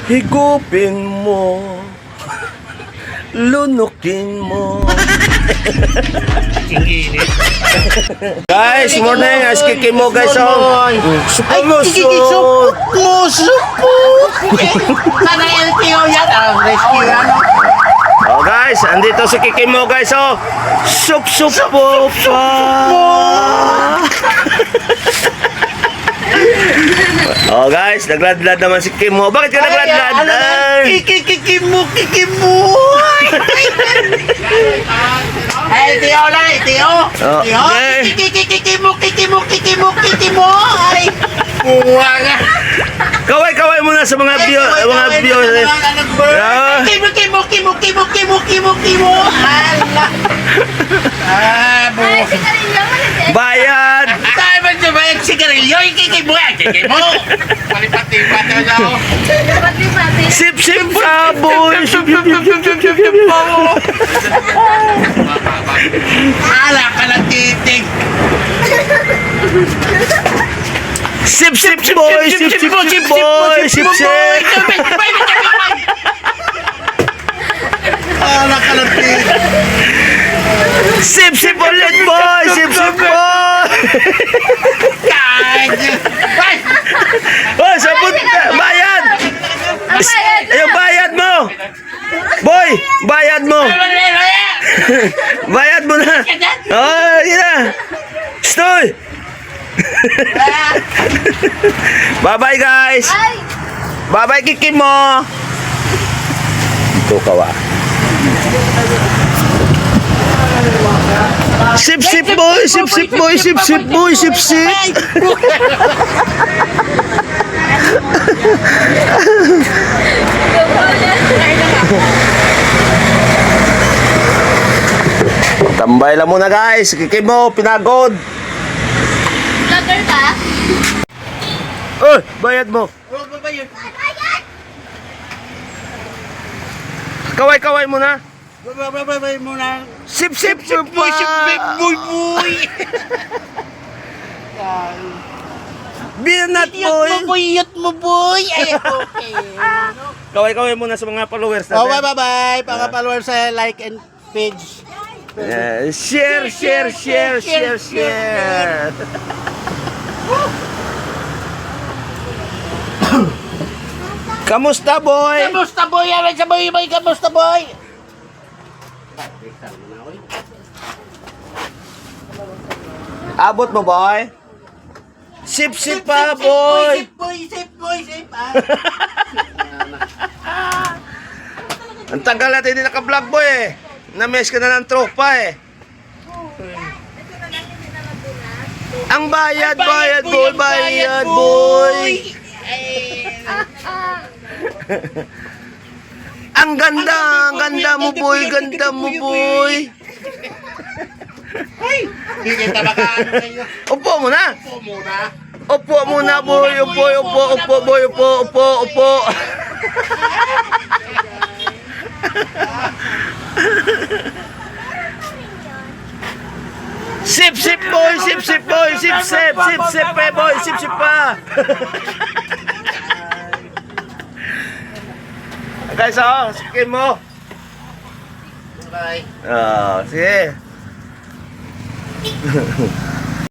Higupin mo, lunukin mo. Guys, morning, askiki mo guys, oh. Supo mo, Supot mo, supot! Sana LTO yan, rescue ano? Oh guys, andito si Kiki mo guys, oh. Sup po pa. Oh guys, nagladlad naman si Kim mo. Bakit ka nagladlad? Kiki mo! LTO lang, LTO! Oh, okay. Kiki mo! Ay! Buwa nga! Kaway muna sa mga view, Kimo! Hala! Ay, sigarilyo mo na Bayad. Tayo ba sa bayag sigarilyo? Kiki mo! Palipat-lipat na ako. Pati-pati. Sip saboy. Hala ka ng titig! Sip boy. Hala ka ng titig! Sip ulit boy. Ay! Oh, sabot ka. Bayad. Ang bayad na. Yung bayad mo. Boy, bayad mo. Bayad mo na. Oh, yun na. Stoy. Bye-bye guys. Ay, Bye-bye Kiki mo. Ito kawa. Sip boy. Tambay lang muna guys. Kiki mo, pinagod. vlogger ka? Oh, bayad mo. Kaway muna. Babay muna. Sip Boy! Binat boy. Yut mo, boy! Ay, okay. Kaway muna sa mga followers natin. Oh, bye-bye. Mga followers sa like and page. Share. Kamusta boy? Kamusta, boy? Kamusta, boy? Abot mo boy? Sip pa boy. Sip, boy. Ang tagal natin hindi naka-vlog boy eh. Na-miss ka na ng tropa eh. Ang bayad boy. Ang ganda mo boy. Hindi kita makaano sa'yo. Upo muna. Upo muna. Upo muna boy. Upo. Sip boy. Sip boy. Sip pa. Guys, sikin mo. Bye. Sige.